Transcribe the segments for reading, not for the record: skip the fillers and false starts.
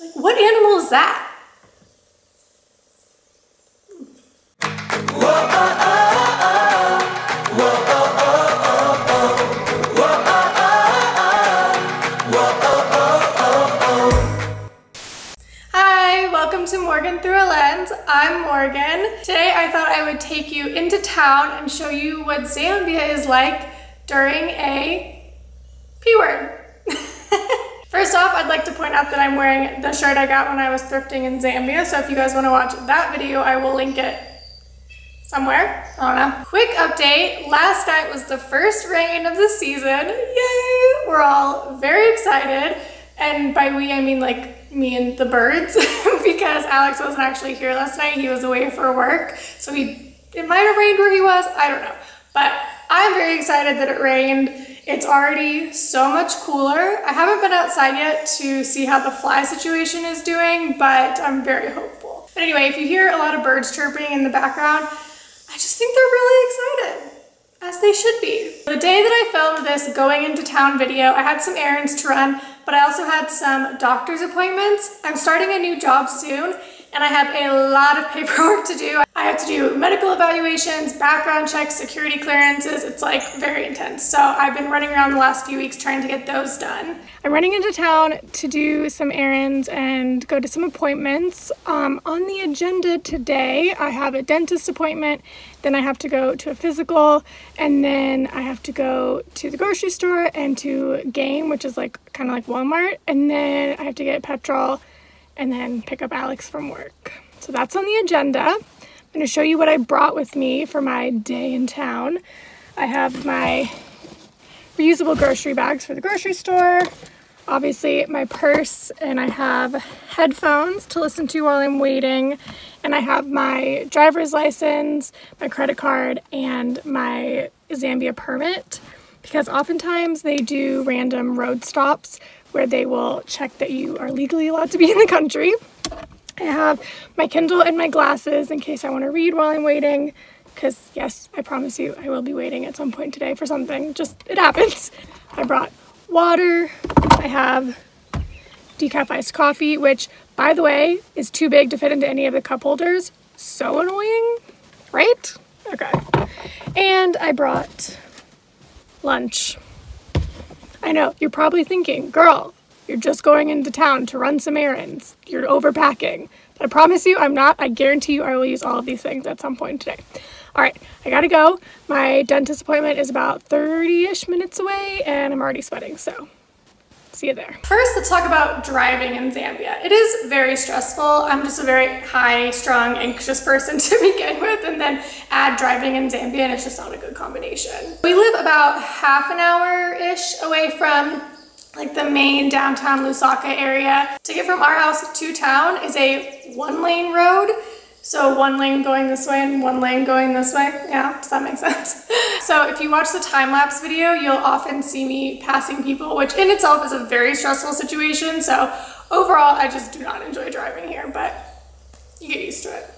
Like, what animal is that? Hi, welcome to Morgan Through a Lens. I'm Morgan. Today I thought I would take you into town and show you what Zambia is like during a P word. First off, I'd like to point out that I'm wearing the shirt I got when I was thrifting in Zambia, so if you guys want to watch that video, I will link it somewhere. I don't know. Quick update, last night was the first rain of the season. Yay! We're all very excited, and by we I mean like me and the birds, because Alex wasn't actually here last night. He was away for work, so it might have rained where he was, I don't know. But I'm very excited that it rained. It's already so much cooler. I haven't been outside yet to see how the fly situation is doing, but I'm very hopeful. But anyway, if you hear a lot of birds chirping in the background, I just think they're really excited, as they should be. The day that I filmed this going into town video, I had some errands to run, but I also had some doctor's appointments. I'm starting a new job soon, and I have a lot of paperwork to do. I have to do medical evaluations, background checks, security clearances. It's like very intense. So I've been running around the last few weeks trying to get those done. I'm running into town to do some errands and go to some appointments. On the agenda today, I have a dentist appointment, then I have to go to a physical, and then I have to go to the grocery store and to Game, which is like kind of like Walmart, and then I have to get petrol and then pick up Alex from work. So that's on the agenda. I'm going to show you what I brought with me for my day in town. I have my reusable grocery bags for the grocery store, obviously my purse, and I have headphones to listen to while I'm waiting, and I have my driver's license, my credit card, and my Zambia permit, because oftentimes they do random road stops where they will check that you are legally allowed to be in the country. I have my Kindle and my glasses in case I want to read while I'm waiting, because yes, I promise you I will be waiting at some point today for something. Just, it happens. I brought water. I have decaf iced coffee, which, by the way, is too big to fit into any of the cup holders. So annoying, right? Okay. And I brought lunch. I know, you're probably thinking, girl, you're just going into town to run some errands. You're overpacking. But I promise you I'm not. I guarantee you I will use all of these things at some point today. All right, I gotta go. My dentist appointment is about 30-ish minutes away, and I'm already sweating, so see you there. First, let's talk about driving in Zambia. It is very stressful. I'm just a very high-strung, anxious person to begin with, and then add driving in Zambia, and it's just not a good combination. We live about half an hour-ish away from like the main downtown Lusaka area. To get from our house to town is a one-lane road. So one lane going this way and one lane going this way. Yeah, does that make sense? So if you watch the time-lapse video, you'll often see me passing people, which in itself is a very stressful situation. So overall, I just do not enjoy driving here, but you get used to it.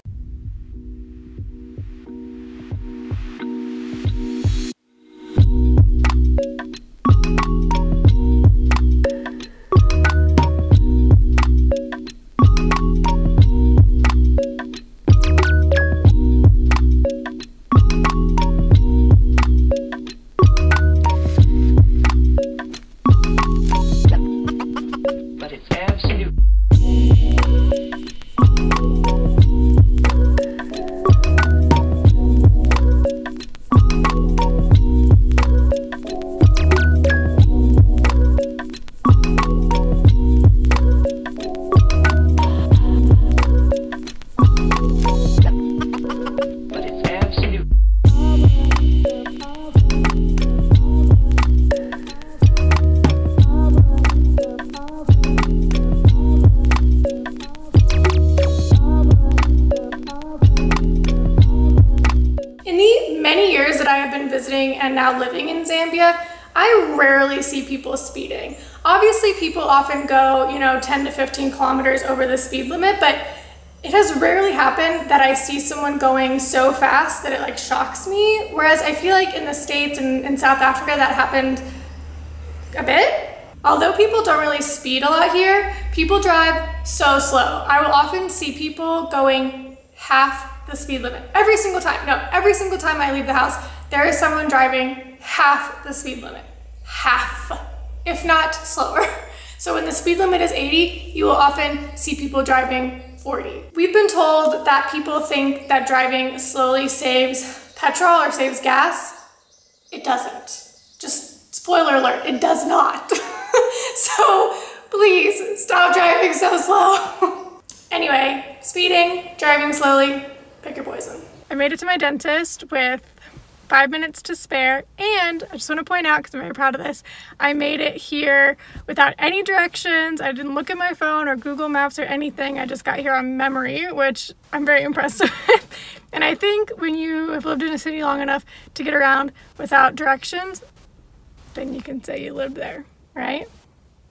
And now living in Zambia, I rarely see people speeding. Obviously, people often go, 10 to 15 kilometers over the speed limit, but it has rarely happened that I see someone going so fast that it like shocks me. Whereas I feel like in the States and in South Africa, that happened a bit. Although people don't really speed a lot here, people drive so slow. I will often see people going half the speed limit every single time. No, every single time I leave the house, there is someone driving half the speed limit. Half, if not slower. So when the speed limit is 80, you will often see people driving 40. We've been told that people think that driving slowly saves petrol or saves gas. It doesn't. Just spoiler alert, it does not. So please stop driving so slow. Anyway, speeding, driving slowly, pick your poison. I made it to my dentist with 5 minutes to spare, and I just want to point out, because I'm very proud of this, I made it here without any directions. I didn't look at my phone or Google Maps or anything. I just got here on memory, which I'm very impressed with. And I think when you have lived in a city long enough to get around without directions, then you can say you lived there, right?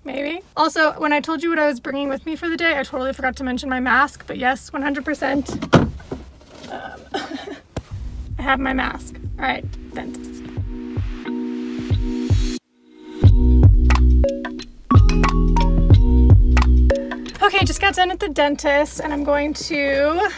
Maybe. Also, when I told you what I was bringing with me for the day, I totally forgot to mention my mask, but yes, 100%. I have my mask. All right, dentist. Okay, just got done at the dentist, and I'm going to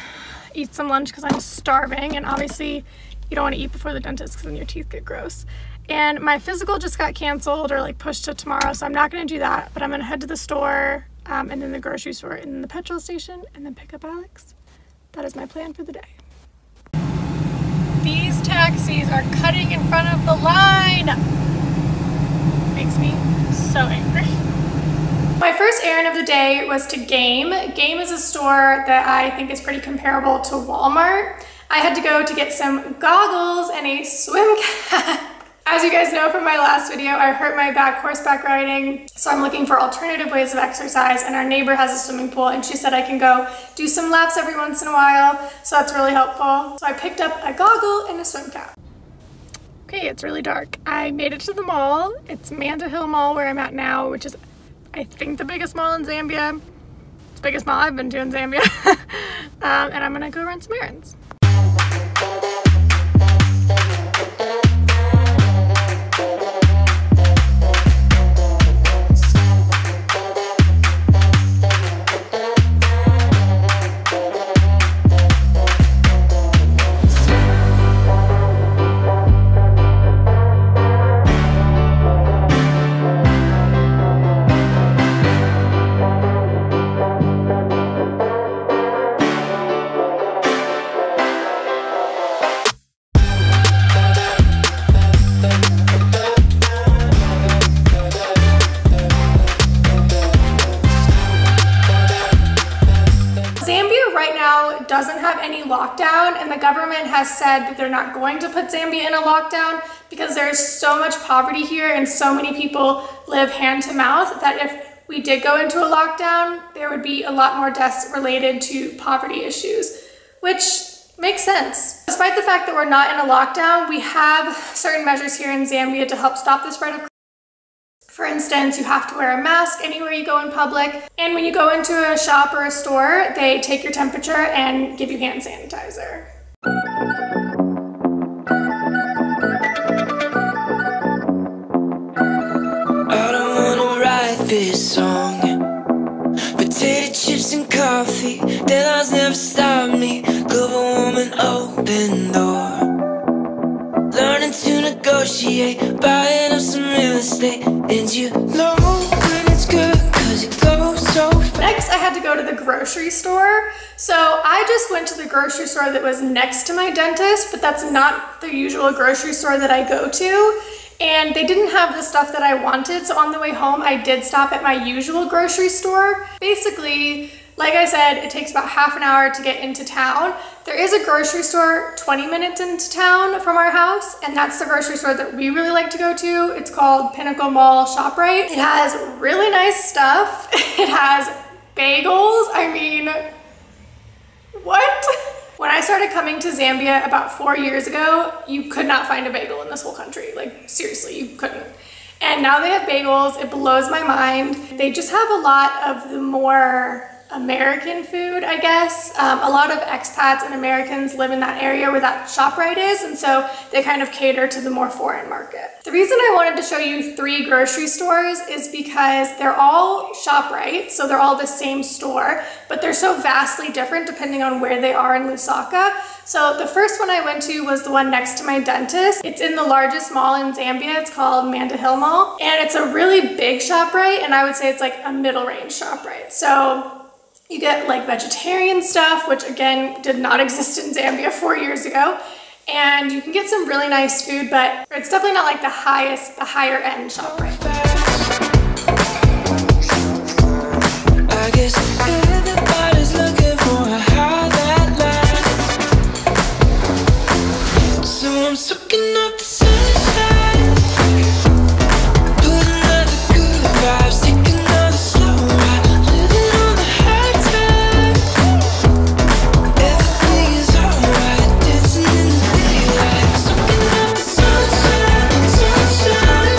eat some lunch because I'm starving, and obviously you don't want to eat before the dentist because then your teeth get gross. And my physical just got canceled or like pushed to tomorrow, so I'm not going to do that, but I'm going to head to the store and then the grocery store and then the petrol station and then pick up Alex. That is my plan for the day. These taxis are cutting in front of the line. Makes me so angry. My first errand of the day was to Game. Game is a store that I think is pretty comparable to Walmart. I had to go to get some goggles and a swim cap. As you guys know from my last video, I hurt my back horseback riding, so I'm looking for alternative ways of exercise, and our neighbor has a swimming pool, and she said I can go do some laps every once in a while, so that's really helpful. So I picked up a goggle and a swim cap. Okay, it's really dark. I made it to the mall. It's Manda Hill Mall where I'm at now, which is, I think, the biggest mall in Zambia. It's the biggest mall I've been to in Zambia. And I'm gonna go run some errands. Doesn't have any lockdown, and the government has said that they're not going to put Zambia in a lockdown because there's so much poverty here and so many people live hand to mouth that if we did go into a lockdown, there would be a lot more deaths related to poverty issues, which makes sense. Despite the fact that we're not in a lockdown, we have certain measures here in Zambia to help stop the spread of. For instance, you have to wear a mask anywhere you go in public, and when you go into a shop or a store, they take your temperature and give you hand sanitizer. I don't wanna write this song. Potato chips and coffee, deadlines never stop me. Global woman, open door. Learning to negotiate, buying up some real estate. And you know when it's good, cause it goes so fast. Next, I had to go to the grocery store. So I just went to the grocery store that was next to my dentist, but that's not the usual grocery store that I go to. And they didn't have the stuff that I wanted, so on the way home, I did stop at my usual grocery store. Basically, like I said, it takes about half an hour to get into town. There is a grocery store 20 minutes into town from our house, and that's the grocery store that we really like to go to. It's called Pinnacle Mall ShopRite. It has really nice stuff. It has bagels. I mean, what? When I started coming to Zambia about 4 years ago, you could not find a bagel in this whole country. Like, seriously, you couldn't. And now they have bagels. It blows my mind. They just have a lot of the more American food, I guess. A lot of expats and Americans live in that area where that ShopRite is, and so they kind of cater to the more foreign market. The reason I wanted to show you 3 grocery stores is because they're all ShopRite, so they're all the same store, but they're so vastly different depending on where they are in Lusaka. So the first one I went to was the one next to my dentist. It's in the largest mall in Zambia. It's called Manda Hill Mall, and it's a really big ShopRite, and I would say it's like a middle range ShopRite. So you get like vegetarian stuff, which again did not exist in Zambia 4 years ago. And you can get some really nice food, but it's definitely not like the higher end ShopRite. I guess everybody's looking for a high that lasts. So I'm soaking up the sunshine, put another good vibes, take another slow ride, living on the high tide. Everything is alright, dancing in the daylight, soaking up the sunshine, sunshine.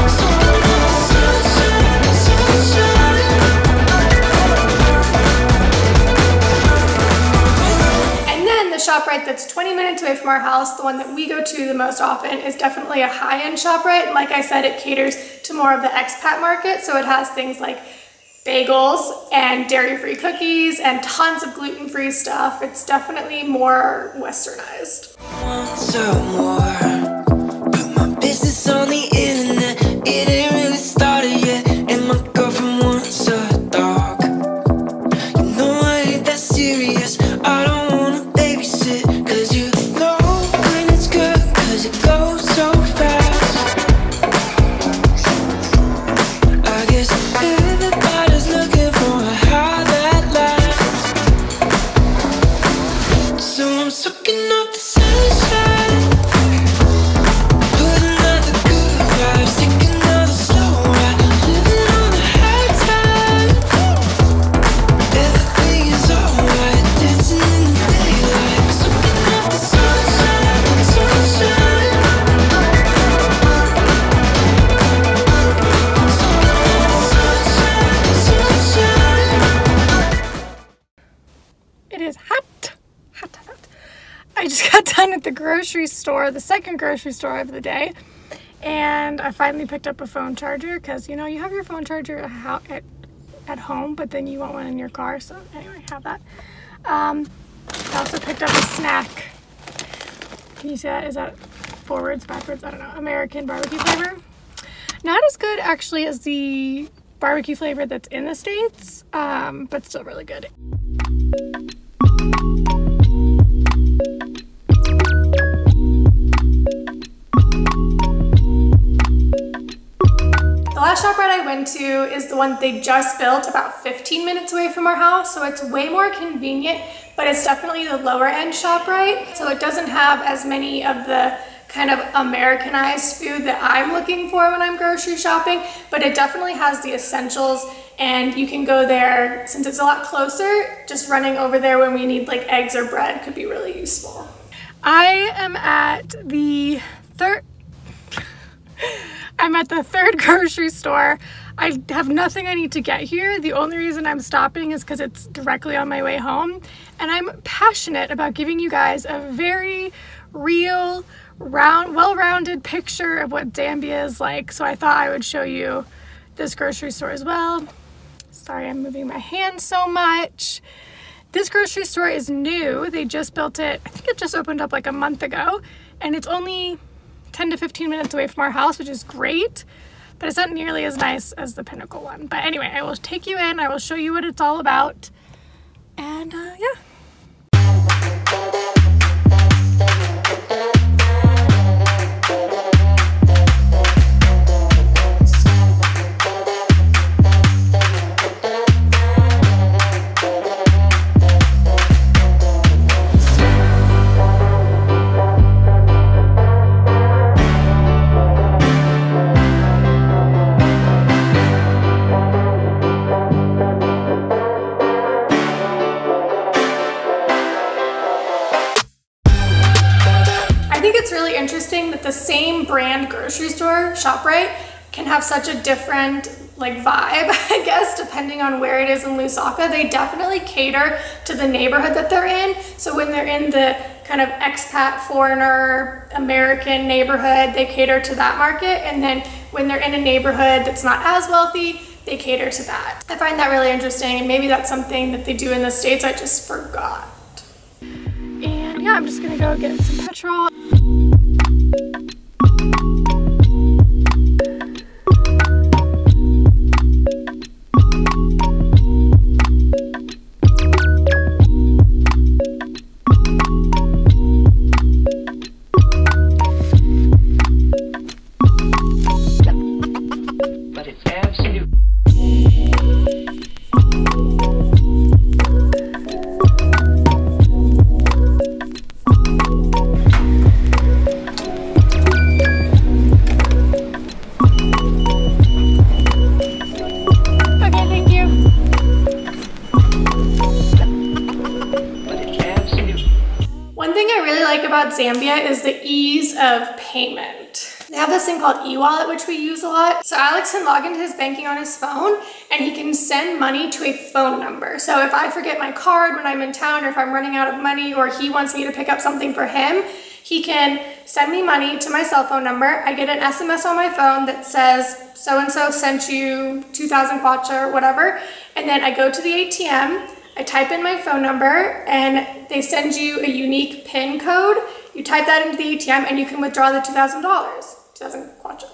Soaking up the sunshine, sunshine. And then the ShopRite that's 20 minutes away from our house, the one that we go to the most often, is definitely a high-end ShopRite. And like I said, it caters to more of the expat market, so it has things like bagels and dairy-free cookies and tons of gluten-free stuff. It's definitely more westernized. Want some more? Put my business on the internet. It ain't really started yet, and my girlfriend wants a dog. You know I ain't that serious. I don't wanna babysit, 'cause you know when it's good, 'cause it goes so fast. I guess everybody's looking for a high that lasts. So I'm soaking up the sunshine, put another good vibes, take another slow ride, living on the high tide. Everything is alright, dancing in the daylight, soaking up the sunshine, sunshine. Soaking up the sunshine, sunshine. It is hot. I just got done at the grocery store, the second grocery store of the day, and I finally picked up a phone charger because, you know, you have your phone charger at home, but then you want one in your car, so anyway, I have that. I also picked up a snack. Can you see that? Is that forwards, backwards? I don't know. American barbecue flavor. Not as good, actually, as the barbecue flavor that's in the States, but still really good. The last ShopRite I went to is the one they just built about 15 minutes away from our house, so it's way more convenient, but it's definitely the lower end ShopRite, so it doesn't have as many of the kind of Americanized food that I'm looking for when I'm grocery shopping, but it definitely has the essentials, and you can go there, since it's a lot closer, just running over there when we need like eggs or bread could be really useful. I am at the third grocery store. I have nothing I need to get here. The only reason I'm stopping is because it's directly on my way home, and I'm passionate about giving you guys a very real, well-rounded picture of what Zambia is like, so I thought I would show you this grocery store as well. Sorry, I'm moving my hand so much. This grocery store is new. They just built it, I think it just opened up like a month ago, and it's only 10 to 15 minutes away from our house, which is great, but it's not nearly as nice as the Pinnacle one. But anyway, I will take you in, I will show you what it's all about, and yeah. Interesting that the same brand grocery store, ShopRite, can have such a different like vibe, I guess, depending on where it is in Lusaka. They definitely cater to the neighborhood that they're in. So when they're in the kind of expat, foreigner, American neighborhood, they cater to that market. And then when they're in a neighborhood that's not as wealthy, they cater to that. I find that really interesting, and maybe that's something that they do in the States. I just forgot. And yeah, I'm just gonna go get some petrol. About Zambia is the ease of payment. They have this thing called e-wallet, which we use a lot. So Alex can log into his banking on his phone and he can send money to a phone number. So if I forget my card when I'm in town, or if I'm running out of money, or he wants me to pick up something for him, he can send me money to my cell phone number. I get an SMS on my phone that says, so-and-so sent you 2,000 kwacha or whatever. And then I go to the ATM, I type in my phone number, and they send you a unique PIN code. You type that into the ATM and you can withdraw the $2,000, 2,000 kwacha.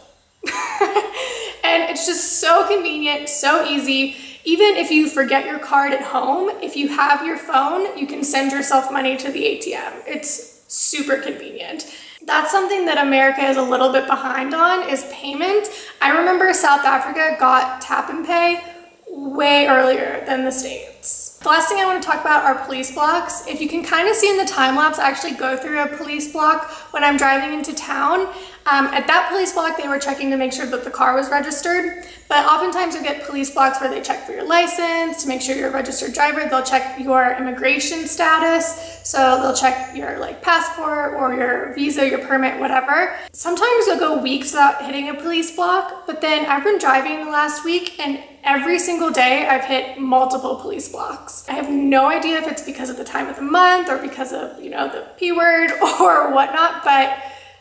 And it's just so convenient, so easy. Even if you forget your card at home, if you have your phone, you can send yourself money to the ATM. It's super convenient. That's something that America is a little bit behind on, is payment. I remember South Africa got tap and pay way earlier than the States. The last thing I want to talk about are police blocks. If you can kind of see in the time lapse, I actually go through a police block when I'm driving into town. At that police block, they were checking to make sure that the car was registered. But oftentimes you get police blocks where they check for your license, to make sure you're a registered driver. They'll check your immigration status. So they'll check your passport or your visa, your permit, whatever. Sometimes you'll go weeks without hitting a police block, but then I've been driving the last week and every single day I've hit multiple police blocks. I have no idea if it's because of the time of the month or because of, the P word or whatnot, but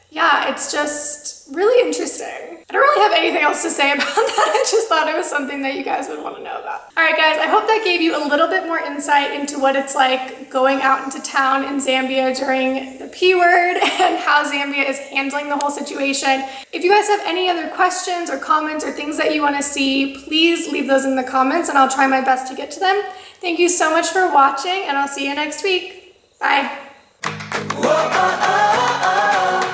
yeah, it's just really interesting. I don't really have anything else to say about that. I just thought it was something that you guys would want to know about. All right, guys, I hope that gave you a little bit more insight into what it's like going out into town in Zambia during the P word and how Zambia is handling the whole situation. If you guys have any other questions or comments or things that you want to see, please leave those in the comments and I'll try my best to get to them. Thank you so much for watching, and I'll see you next week. Bye. Whoa, oh, oh.